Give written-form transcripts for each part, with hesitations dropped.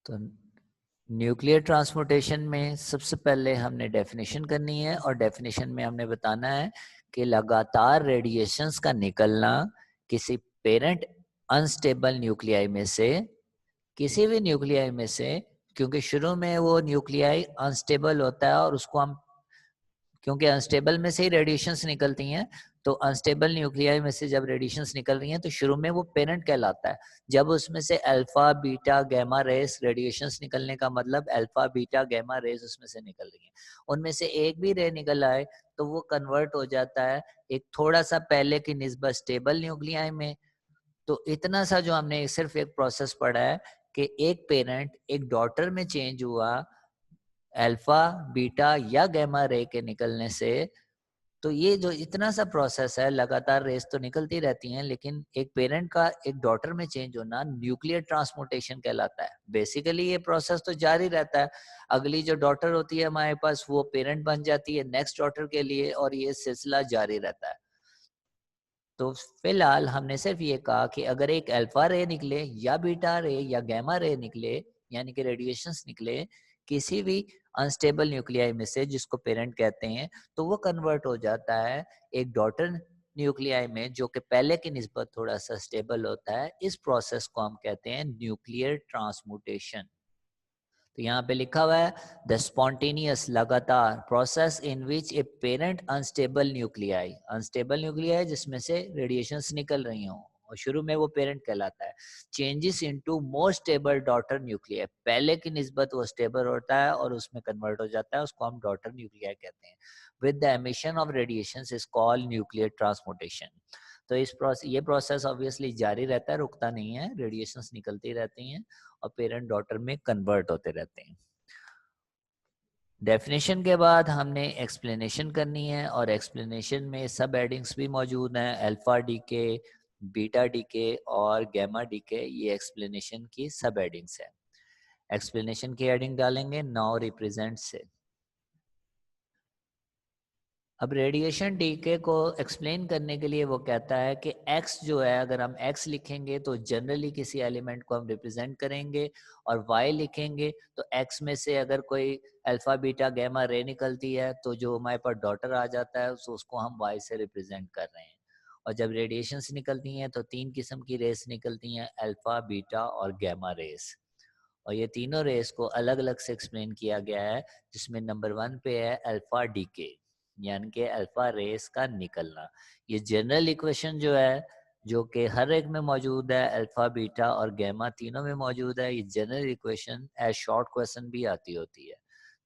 तो nuclear transportation में सबसे पहले हमने डेफिनेशन करनी है, और डेफिनेशन में हमने बताना है कि लगातार रेडिएशंस का निकलना किसी पेरेंट अनस्टेबल न्यूक्लियाई में से, किसी भी न्यूक्लियाई में से, क्योंकि शुरू में वो न्यूक्लियाई अनस्टेबल होता है और उसको हम, क्योंकि अनस्टेबल में से ही रेडिएशंस निकलती हैं, तो अनस्टेबल न्यूक्लियाई में से जब रेडिएशंस निकल रही हैं तो शुरू में वो पेरेंट कहलाता है। जब उसमें से alpha beta gamma rays radiations निकलने का मतलब अल्फा बीटा गैमा रेस उसमें से निकल रही हैं, उनमें से एक भी रे निकल आए तो वो कन्वर्ट हो जाता है एक थोड़ा सा पहले की निस्बत स्टेबल न्यूक्लियाई में। तो इतना सा जो हमने सिर्फ एक प्रोसेस पढ़ा है कि एक पेरेंट एक डॉटर में चेंज हुआ अल्फा बीटा या गैमा रे के निकलने से, तो ये जो इतना सा प्रोसेस है, लगातार रेस तो निकलती रहती हैं, लेकिन एक पेरेंट का एक डॉटर में चेंज होना न्यूक्लियर ट्रांसपोर्टेशन कहलाता है। बेसिकली ये प्रोसेस तो जारी रहता है, अगली जो डॉटर होती है हमारे पास वो पेरेंट बन जाती है नेक्स्ट डॉटर के लिए, और ये सिलसिला जारी रहता है। तो फिलहाल हमने सिर्फ ये कहा कि अगर एक अल्फा रे निकले या बीटा रे या गैमा रे निकले, यानी कि रेडिएशंस निकले किसी भी अनस्टेबल न्यूक्लियाई में से जिसको पेरेंट कहते हैं, तो वो कन्वर्ट हो जाता है एक डॉटर न्यूक्लियाई में जो कि पहले की निस्बत थोड़ा सा स्टेबल होता है। इस प्रोसेस को हम कहते हैं न्यूक्लियर ट्रांसमुटेशन। तो यहाँ पे लिखा हुआ है द स्पॉन्टेनियस लगातार process in which a parent unstable nuclei जिसमें से रेडिएशंस निकल रही हों और शुरू में वो पेरेंट कहलाता है, changes into more stable daughter nuclei, पहले की निस्बत वो स्टेबल होता है और उसमें कन्वर्ट हो जाता है, उसको हम डॉटर न्यूक्लियाई कहते हैं। With the emission of radiations is called nuclear transmutation. तो ये प्रोसेस ऑब्वियसली जारी रहता है, रुकता नहीं है, रेडिएशंस निकलती रहती हैं और पेरेंट डॉटर में कन्वर्ट होते रहते हैं। डेफिनेशन के बाद हमने एक्सप्लेनेशन करनी है, और एक्सप्लेनेशन में सब एडिंग्स भी मौजूद हैं, अल्फा डीके, बीटा डीके और गैमा डीके, ये एक्सप्लेनेशन की सब एडिंग्स है। एक्सप्लेनेशन की एडिंग डालेंगे नाउ रिप्रेजेंट से। अब रेडिएशन डीके को एक्सप्लेन करने के लिए वो कहता है कि x जो है, अगर हम x लिखेंगे तो जनरली किसी एलिमेंट को हम रिप्रेजेंट करेंगे, और y लिखेंगे तो x में से अगर कोई अल्फा बीटा गैमा रे निकलती है तो जो हमारे पास डॉटर आ जाता है तो उसको हम y से रिप्रेजेंट कर रहे हैं। और जब रेडिएशंस निकलती हैं तो तीन किस्म की रेस निकलती हैं, अल्फा बीटा और गैमा रेस, और ये तीनों रेस को अलग अलग से एक्सप्लेन किया गया है, जिसमें नंबर 1 पे है अल्फा डीके, यानी कि अल्फा रेस का निकलना। ये जनरल इक्वेशन जो है, जो कि हर एक में मौजूद है, अल्फा बीटा और गैमा तीनों में मौजूद है, ये general equation as short question भी आती होती है।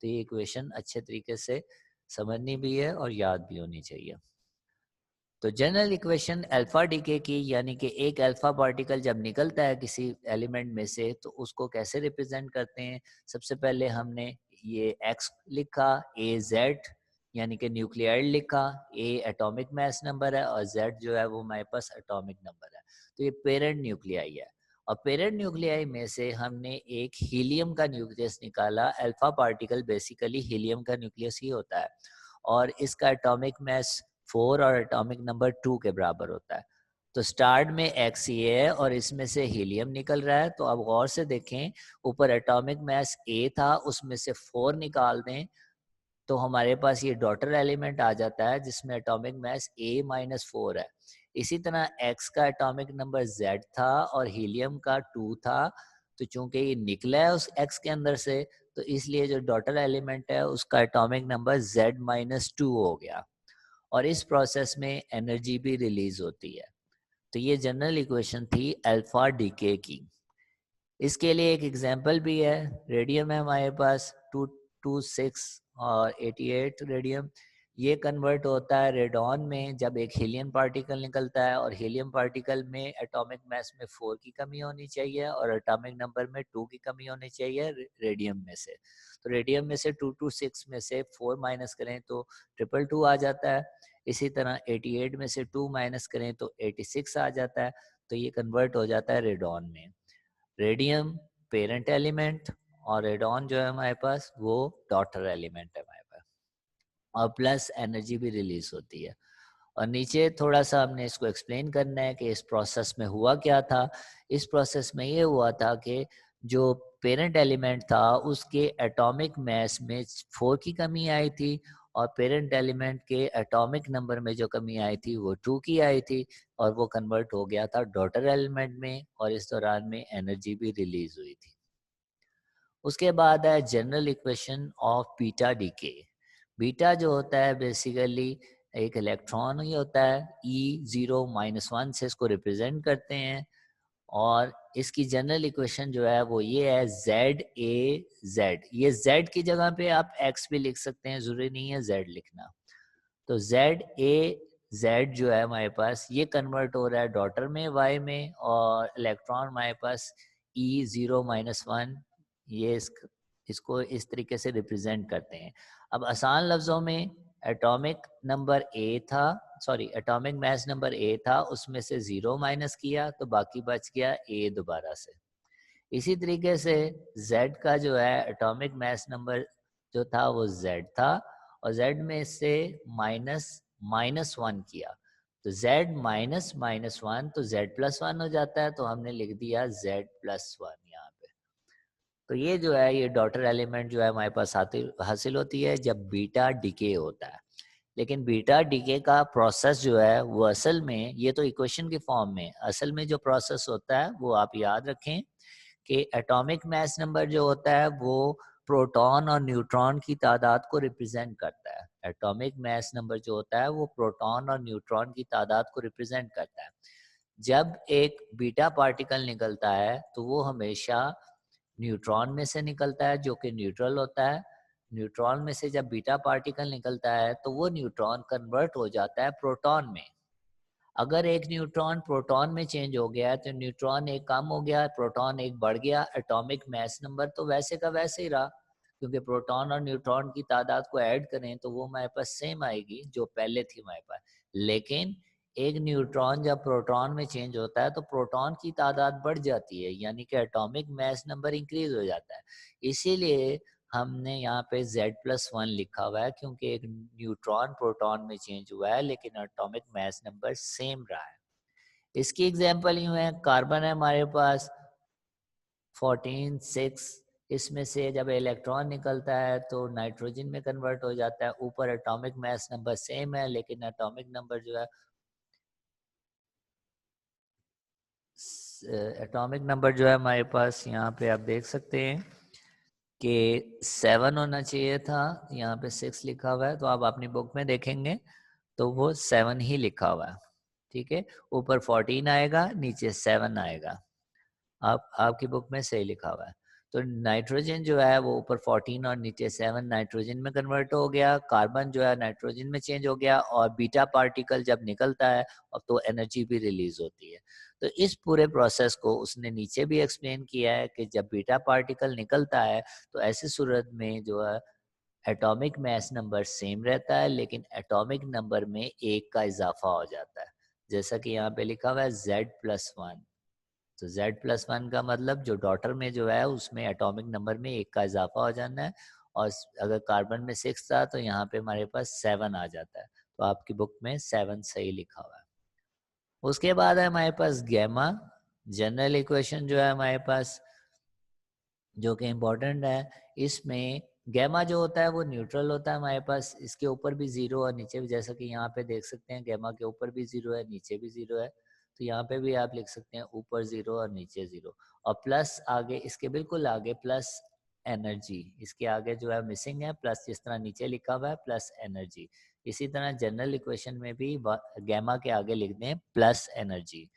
तो ये इक्वेशन अच्छे तरीके से समझनी भी है और याद भी होनी चाहिए। तो जनरल इक्वेशन अल्फा डीके की, यानी कि एक अल्फा पार्टिकल जब निकलता है किसी एलिमेंट में से तो उसको कैसे रिप्रेजेंट करते हैं। सबसे पहले हमने ये x लिखा, a z यानी कि न्यूक्लियाइड लिखा, a एटॉमिक मास नंबर है और z जो है वो हमारे पास एटॉमिक नंबर है। तो ये पेरेंट न्यूक्लियाई है, और पेरेंट न्यूक्लियाई में से हमने एक हीलियम का न्यूक्लियस निकाला। अल्फा पार्टिकल बेसिकली हीलियम का न्यूक्लियस ही होता है, और इसका एटॉमिक मास 4 और एटॉमिक नंबर 2 के बराबर होता है। तो स्टार्ट में एक्स ये है और इसमें से हीलियम निकल रहा है। तो अब गौर से देखें, ऊपर एटॉमिक मास ए था, उसमें से 4 निकाल दें तो हमारे पास ये डॉटर एलिमेंट आ जाता है जिसमें एटॉमिक मास A-4 है। इसी तरह एक्स का एटॉमिक नंबर Z था और हीलियम का 2 था, तो चूंकि ये निकला है उस एक्स के अंदर से, तो इसलिए जो डॉटर एलिमेंट है उसका एटॉमिक नंबर Z-2 हो गया, और इस प्रोसेस में एनर्जी भी रिलीज होती है। तो ये जनरल इक्वेशन थी अल्फा डीके की। इसके लिए एक एग्जांपल भी है, रेडियम है हमारे पास 226 और 88 रेडियम, ये कन्वर्ट होता है रेडॉन में जब एक हीलियम पार्टिकल निकलता है, और हीलियम पार्टिकल में एटॉमिक मास में 4 की कमी होनी चाहिए और एटॉमिक नंबर में 2 की कमी होनी चाहिए रेडियम में से। तो रेडियम में से 226 में से 4 माइनस करें तो 222 आ जाता है। इसी तरह 88 में से 2 माइनस करें तो 86 आ जाता है। तो ये कन्वर्ट हो जाता है रेडॉन में। रेडियम पेरेंट एलिमेंट और रेडॉन जो है हमारे पास वो डॉटर एलिमेंट है हमारे पास, और प्लस एनर्जी भी रिलीज होती है। और नीचे थोड़ा सा हमने इसको एक्सप्लेन करना है कि इस प्रोसेस में हुआ क्या था। इस प्रोसेस में ये हुआ था कि जो पेरेंट एलिमेंट था उसके एटॉमिक मास में 4 की कमी आई थी, और पेरेंट एलिमेंट के एटॉमिक नंबर में जो कमी आई थी वो 2 की आई थी, और वो कन्वर्ट हो गया था डॉटर एलिमेंट में, और इस दौरान में एनर्जी भी रिलीज हुई थी। उसके बाद है general equation of beta decay. Beta जो होता है बेसिकली एक इलेक्ट्रॉन ही होता है, E0-1 से इसको रिप्रेजेंट करते हैं, और इसकी जनरल इक्वेशन जो है वो ये है ZAZ। ये Z की जगह पे आप X भी लिख सकते हैं, जरूरी नहीं है Z लिखना। तो ZAZ जो है हमारे पास ये कन्वर्ट हो रहा है डॉटर में Y में, और इलेक्ट्रॉन हमारे पास E0-1 ये इसको इस तरीके से रिप्रेजेंट करते हैं। अब आसान लफ्ज़ों में atomic number atomic mass number A था, उसमें से 0 माइनस किया तो बाकी बच गया A दोबारा से। इसी तरीके से Z का जो है एटॉमिक मास नंबर जो था वो Z था, और Z में से -1 किया तो Z -1 तो Z+1 हो जाता है, तो हमने लिख दिया Z+1 यहाँ पे। तो ये जो है ये डॉटर एलिमेंट जो है हमारे पास हासिल होती है जब बीटा डिके होता है। लेकिन बीटा डीके का प्रोसेस जो है वो असल में, ये तो इक्वेशन की फॉर्म में, असल में जो प्रोसेस होता है वो आप याद रखें कि एटॉमिक मास नंबर जो होता है वो प्रोटॉन और न्यूट्रॉन की तादाद को रिप्रेजेंट करता है। एटॉमिक मास नंबर जो होता है वो प्रोटॉन और न्यूट्रॉन की तादाद को रिप्रेजेंट करता है। जब एक बीटा पार्टिकल निकलता है तो वो हमेशा न्यूट्रॉन में से निकलता है जो कि न्यूट्रल होता है। न्यूट्रॉन में से जब बीटा पार्टिकल निकलता है तो वो न्यूट्रॉन कन्वर्ट हो जाता है प्रोटॉन में। अगर एक न्यूट्रॉन प्रोटॉन में चेंज हो गया है तो न्यूट्रॉन एक कम हो गया, प्रोटॉन एक बढ़ गया, एटॉमिक मास नंबर तो वैसे का वैसे ही रहा, क्योंकि प्रोटॉन और न्यूट्रॉन की तादाद को ऐड करें तो वो हमारे पास सेम आएगी जो पहले थी हमारे पास। लेकिन एक न्यूट्रॉन जब प्रोटॉन में चेंज होता है तो प्रोटॉन की तादाद बढ़ जाती है, यानी कि एटॉमिक मास नंबर इंक्रीज हो जाता है। इसीलिए हमने यहाँ पे Z+1 लिखा हुआ है, क्योंकि एक न्यूट्रॉन प्रोटॉन में चेंज हुआ है लेकिन एटॉमिक मास नंबर सेम रहा है। इसकी एग्जांपल यूं है, कार्बन है हमारे पास 14, 6, इसमें से जब इलेक्ट्रॉन निकलता है तो नाइट्रोजन में कन्वर्ट हो जाता है। ऊपर एटॉमिक मास नंबर सेम है लेकिन एटॉमिक नंबर जो है हमारे पास यहाँ पे आप देख सकते हैं कि 7 होना चाहिए था, यहाँ पे 6 लिखा हुआ है, तो आप अपनी बुक में देखेंगे तो वो 7 ही लिखा हुआ है। ठीक है, ऊपर 14 आएगा, नीचे 7 आएगा, आपकी बुक में सही लिखा हुआ है। तो नाइट्रोजन जो है वो ऊपर 14 और नीचे 7 नाइट्रोजन में कन्वर्ट हो गया, कार्बन जो है नाइट्रोजन में चेंज हो गया, और बीटा पार्टिकल जब निकलता है अब तो एनर्जी भी रिलीज होती है। तो इस पूरे प्रोसेस को उसने नीचे भी एक्सप्लेन किया है कि जब बीटा पार्टिकल निकलता है तो ऐसी सूरत में जो है एटॉमिक मास नंबर सेम रहता है लेकिन एटॉमिक नंबर में 1 का इजाफा हो जाता है, जैसा कि यहाँ पे लिखा हुआ है Z+1। तो Z+1 का मतलब जो डॉटर में जो है उसमें एटॉमिक नंबर में 1 का इजाफा हो जाना है, और अगर कार्बन में 6 था तो यहाँ पे हमारे पास 7 आ जाता है, तो आपकी बुक में 7 सही लिखा हुआ है। उसके बाद है हमारे पास गैमा। जनरल इक्वेशन जो है हमारे पास जो कि इम्पोर्टेंट है, इसमें गैमा जो होता है वो न्यूट्रल होता है हमारे पास, इसके ऊपर भी 0 और नीचे भी, जैसा कि यहाँ पे देख सकते हैं गैमा के ऊपर भी 0 है नीचे भी 0 है, तो यहाँ पे भी आप लिख सकते हैं ऊपर 0 और नीचे 0, और प्लस आगे इसके बिल्कुल आगे प्लस एनर्जी, इसके आगे जो है मिसिंग है प्लस, जिस तरह नीचे लिखा हुआ है प्लस एनर्जी। इसी तरह जनरल इक्वेशन में भी गैमा के आगे लिख दें प्लस एनर्जी।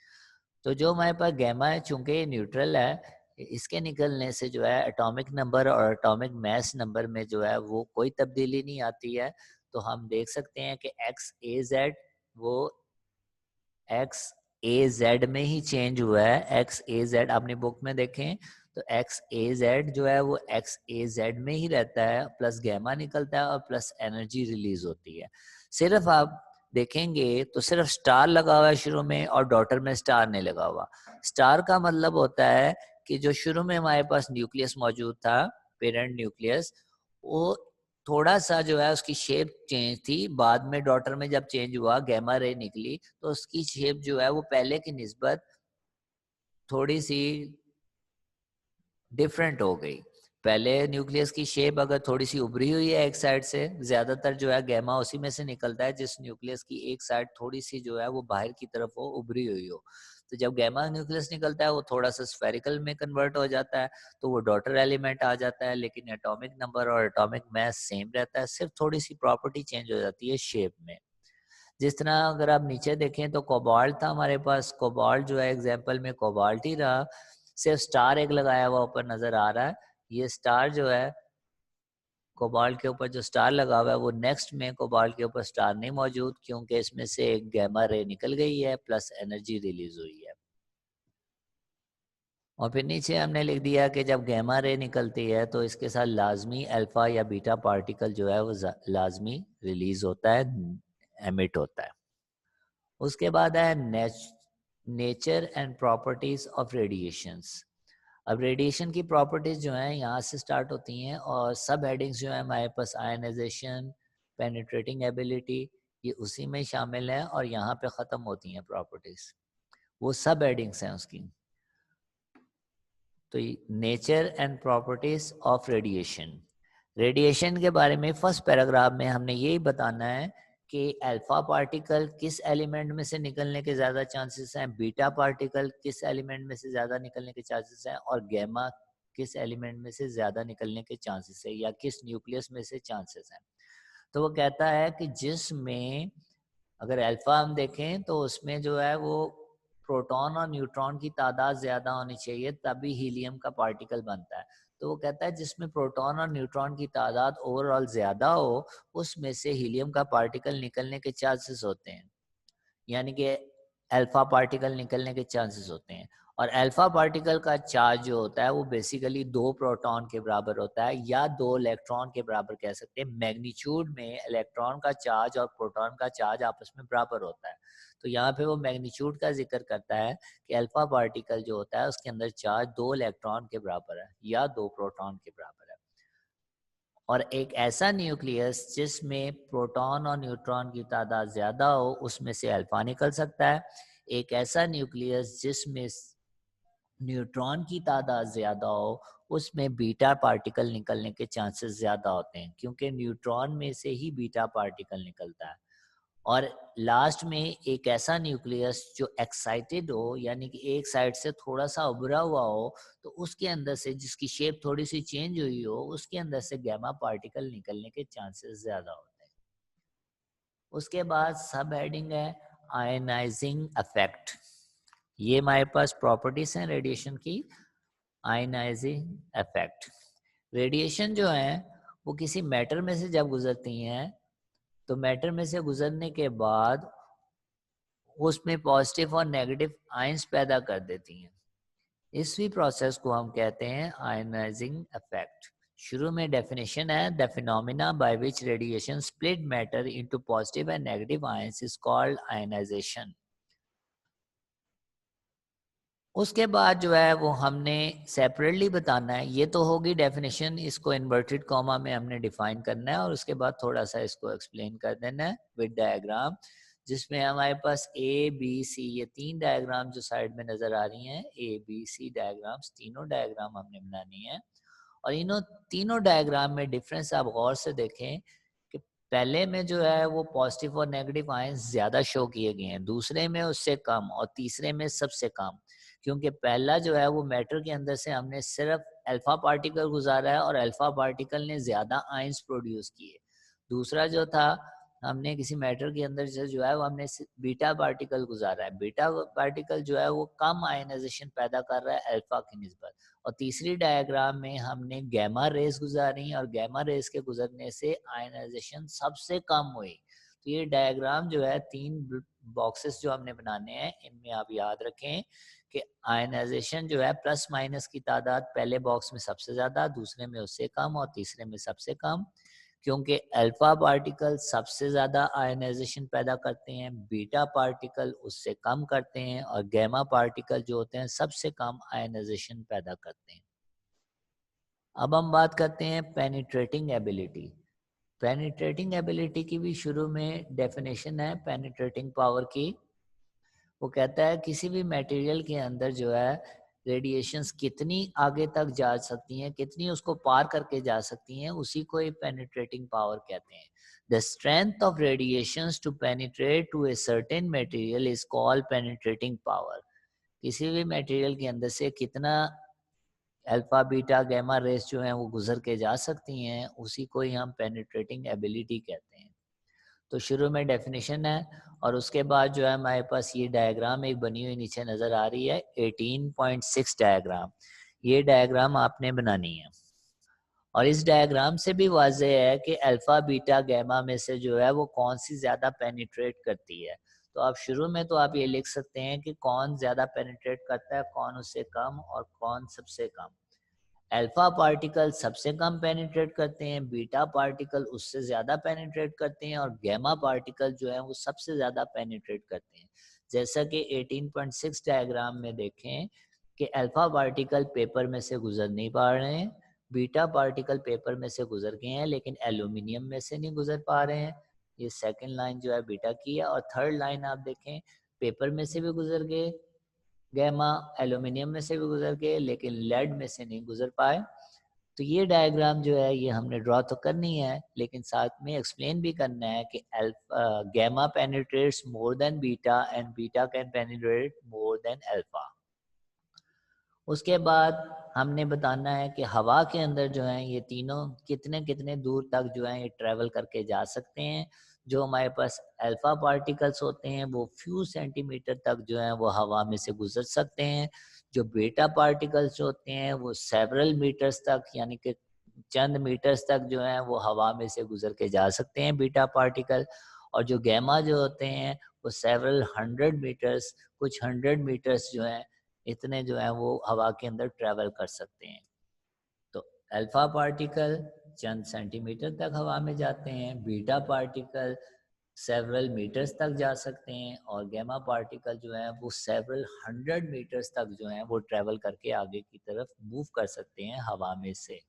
तो जो हमारे पास गैमा है चूंकि ये न्यूट्रल है, इसके निकलने से जो है एटॉमिक नंबर और एटॉमिक मास नंबर में जो है वो कोई तब्दीली नहीं आती है। तो हम देख सकते हैं कि XAZ वो XAZ में ही चेंज हुआ है। XAZ अपनी बुक में देखें तो XAZ जो है वो XAZ में ही रहता है, प्लस गैमा निकलता है और प्लस एनर्जी रिलीज होती है। सिर्फ आप देखेंगे तो सिर्फ स्टार लगा हुआ है शुरू में और डॉटर में स्टार नहीं लगा हुआ। स्टार का मतलब होता है कि जो शुरू में हमारे पास न्यूक्लियस मौजूद था, पेरेंट न्यूक्लियस, वो थोड़ा सा जो है उसकी शेप चेंज थी, बाद में डॉटर में जब चेंज हुआ गैमा रे निकली तो उसकी शेप जो है वो पहले की निस्बत थोड़ी सी डिफरेंट हो गई। पहले न्यूक्लियस की शेप अगर थोड़ी सी उभरी हुई है एक साइड से, ज्यादातर जो है गैमा उसी में से निकलता है जिस न्यूक्लियस की एक साइड थोड़ी सी जो है वो बाहर की तरफ हो, उभरी हुई हो। तो जब गैमा न्यूक्लियस निकलता है वो थोड़ा सा स्फेरिकल में कन्वर्ट हो जाता है, तो वो डॉटर एलिमेंट आ जाता है, लेकिन एटॉमिक नंबर और एटॉमिक मास सेम रहता है, सिर्फ थोड़ी सी प्रॉपर्टी चेंज हो जाती है शेप में। जिस तरह अगर आप नीचे देखें तो कोबाल्ट था हमारे पास, कोबाल्ट जो है एग्जाम्पल में कोबाल्ट ही रहा, सिर्फ स्टार एक लगाया हुआ ऊपर नजर आ रहा है। ये स्टार जो है कोबाल्ट के ऊपर जो स्टार लगा हुआ है वो नेक्स्ट में कोबाल्ट के ऊपर स्टार नहीं मौजूद, क्योंकि इसमें से एक गैमा रे निकल गई है प्लस एनर्जी रिलीज हुई है। और फिर नीचे हमने लिख दिया कि जब गैमा रे निकलती है तो इसके साथ लाजमी अल्फा या बीटा पार्टिकल जो है वो लाजमी रिलीज होता है, एमिट होता है। उसके बाद है nature and properties of radiations. अब रेडिएशन की प्रॉपर्टीज जो हैं यहाँ से स्टार्ट होती हैं और सब हेडिंग्स जो है हमारे पास आयनाइजेशन, पेनिट्रेटिंग एबिलिटी, ये उसी में शामिल है और यहाँ पे ख़त्म होती हैं प्रॉपर्टीज, वो सब हेडिंग्स हैं उसकी। तो nature and properties of radiation, radiation के बारे में फर्स्ट पैराग्राफ में हमने यही बताना है कि अल्फा पार्टिकल किस एलिमेंट में से निकलने के ज़्यादा चांसेस हैं, बीटा पार्टिकल किस एलिमेंट में से ज़्यादा निकलने के चांसेस हैं, और गैमा किस एलिमेंट में से ज़्यादा निकलने के चांसेस है या किस न्यूक्लियस में से चांसेस हैं। तो वो कहता है कि जिसमें अगर अल्फा हम देखें तो उसमें जो है वो प्रोटॉन और न्यूट्रॉन की तादाद ज़्यादा होनी चाहिए तभी हीलियम का पार्टिकल बनता है। तो वो कहता है जिसमें प्रोटॉन और न्यूट्रॉन की तादाद ओवरऑल ज़्यादा हो उसमें से हीलियम का पार्टिकल निकलने के चांसेस होते हैं, यानी कि अल्फा पार्टिकल निकलने के चांसेस होते हैं। और अल्फा पार्टिकल का चार्ज जो होता है वो बेसिकली 2 प्रोटॉन के बराबर होता है या 2 इलेक्ट्रॉन के बराबर कह सकते हैं। मैग्नीट्यूड में इलेक्ट्रॉन का चार्ज और प्रोटॉन का चार्ज आपस में बराबर होता है। तो यहाँ पे वो मैग्नीट्यूड का जिक्र करता है कि अल्फा पार्टिकल जो होता है उसके अंदर चार्ज 2 इलेक्ट्रॉन के बराबर है या 2 प्रोटॉन के बराबर है। और एक ऐसा न्यूक्लियस जिसमें प्रोटॉन और न्यूट्रॉन की तादाद ज्यादा हो उसमें से अल्फा निकल सकता है। एक ऐसा न्यूक्लियस जिसमें न्यूट्रॉन की तादाद ज्यादा हो उसमें बीटा पार्टिकल निकलने के चांसेस ज्यादा होते हैं, क्योंकि न्यूट्रॉन में से ही बीटा पार्टिकल निकलता है। और लास्ट में एक ऐसा न्यूक्लियस जो एक्साइटेड हो, यानी कि एक साइड से थोड़ा सा उभरा हुआ हो, तो उसके अंदर से जिसकी शेप थोड़ी सी चेंज हुई हो उसके अंदर से गैमा पार्टिकल निकलने के चांसेस ज्यादा होते हैं। उसके बाद सब हेडिंग है आयनाइजिंग इफेक्ट। ये हमारे पास प्रॉपर्टीज हैं रेडिएशन की। आयनाइजिंग इफेक्ट, रेडिएशन जो है वो किसी मैटर में से जब गुजरती हैं तो मैटर में से गुजरने के बाद उसमें पॉजिटिव और नेगेटिव आयंस पैदा कर देती हैं। इसी प्रोसेस को हम कहते हैं आयनाइजिंग इफेक्ट। शुरू में डेफिनेशन है, the phenomena by which radiation split matter into positive and negative ions is called ionisation. उसके बाद जो है वो हमने सेपरेटली बताना है। ये तो होगी डेफिनेशन, इसको इन्वर्टेड कॉमा में हमने डिफाइन करना है और उसके बाद थोड़ा सा इसको एक्सप्लेन कर देना है विद डायग्राम, जिसमें हमारे पास ए बी सी ये 3 डायग्राम जो साइड में नजर आ रही हैं, ए बी सी डायग्राम्स, तीनों डायग्राम हमने बनानी है। और इन्हों तीनों डायग्राम में डिफरेंस आप गौर से देखें कि पहले में जो है वो पॉजिटिव और नेगेटिव आयंस ज्यादा शो किए गए हैं, दूसरे में उससे कम और तीसरे में सबसे कम। क्योंकि पहला जो है वो मैटर के अंदर से हमने सिर्फ अल्फा पार्टिकल गुजारा है और अल्फा पार्टिकल ने ज्यादा आयंस प्रोड्यूस किए। दूसरा जो था हमने किसी मैटर के अंदर से जो है वो हमने बीटा पार्टिकल गुजारा है, बीटा पार्टिकल जो है वो कम आयनाइजेशन पैदा कर रहा है अल्फा की निस्बत। और तीसरी डायग्राम में हमने गैमा रेस गुजारी और गैमा रेस के गुजरने से आयनाइजेशन सबसे कम हुई। तो ये डायग्राम जो है 3 बॉक्सेस जो हमने बनाने हैं इनमें आप याद रखें कि आयनाइजेशन जो है प्लस माइनस की तादाद पहले बॉक्स में सबसे ज्यादा, दूसरे में उससे कम और तीसरे में सबसे कम। क्योंकि अल्फा पार्टिकल सबसे ज्यादा आयनाइजेशन पैदा करते हैं, बीटा पार्टिकल उससे कम करते हैं और गैमा पार्टिकल जो होते हैं सबसे कम आयनाइजेशन पैदा करते हैं। अब हम बात करते हैं पेनिट्रेटिंग एबिलिटी। पेनिट्रेटिंग एबिलिटी की भी शुरू में डेफिनेशन है पेनिट्रेटिंग पावर की। वो कहता है किसी भी मटेरियल के अंदर जो है रेडिएशंस कितनी आगे तक जा सकती हैं, कितनी उसको पार करके जा सकती हैं, उसी को ही पेनिट्रेटिंग पावर कहते हैं। The strength of radiations to penetrate to a certain material is called penetrating power. किसी भी मटेरियल के अंदर से कितना अल्फा बीटा गामा रेस जो हैं वो गुजर के जा सकती हैं, उसी को ही हम पेनिट्रेटिंग एबिलिटी कहते हैं। तो शुरू में डेफिनेशन है और उसके बाद जो है हमारे पास ये डायग्राम एक बनी हुई नीचे नज़र आ रही है 18.6 डायग्राम। ये डायग्राम आपने बनानी है और इस डायग्राम से भी वाज़ेह है कि अल्फ़ा बीटा गामा में से जो है वो कौन सी ज़्यादा पेनिट्रेट करती है। तो आप शुरू में तो आप ये लिख सकते हैं कि कौन ज़्यादा पेनिट्रेट करता है, कौन उससे कम और कौन सबसे कम। अल्फा पार्टिकल सबसे कम पेनिट्रेट करते हैं, बीटा पार्टिकल उससे ज़्यादा पेनिट्रेट करते हैं और गामा पार्टिकल जो है वो सबसे ज़्यादा पेनिट्रेट करते हैं। जैसा कि 18.6 डायग्राम में देखें कि अल्फा पार्टिकल पेपर में से गुजर नहीं पा रहे हैं, बीटा पार्टिकल पेपर में से गुजर गए हैं लेकिन एल्यूमिनियम में से नहीं गुजर पा रहे हैं। ये सेकंड लाइन जो है बीटा की है और थर्ड लाइन आप देखें पेपर में से भी गुजर गए गैमा, एल्यूमिनियम में से भी गुजर गए लेकिन लेड में से नहीं गुजर पाए। तो ये डायग्राम जो है ये हमने ड्रॉ तो करनी है लेकिन साथ में एक्सप्लेन भी करना है कि gamma penetrates more than beta and beta can penetrate more than alpha. उसके बाद हमने बताना है कि हवा के अंदर जो है ये तीनों कितने कितने दूर तक जो है ये ट्रेवल करके जा सकते हैं। जो हमारे पास अल्फा पार्टिकल्स होते हैं वो फ्यू सेंटीमीटर तक जो है वो हवा में से गुजर सकते हैं। जो बीटा पार्टिकल्स होते हैं वो सेवरल मीटर्स तक यानी कि चंद मीटर्स तक जो है वो हवा में से गुजर के जा सकते हैं बीटा पार्टिकल। और जो गैमा जो होते हैं वो सेवरल 100 मीटर्स, कुछ 100 मीटर्स जो है इतने जो है वो हवा के अंदर ट्रेवल कर सकते हैं। तो अल्फा पार्टिकल चंद सेंटीमीटर तक हवा में जाते हैं, बीटा पार्टिकल सेवरल मीटर्स तक जा सकते हैं और गामा पार्टिकल जो है वो सेवरल 100 मीटर्स तक जो है वो ट्रेवल करके आगे की तरफ मूव कर सकते हैं हवा में से।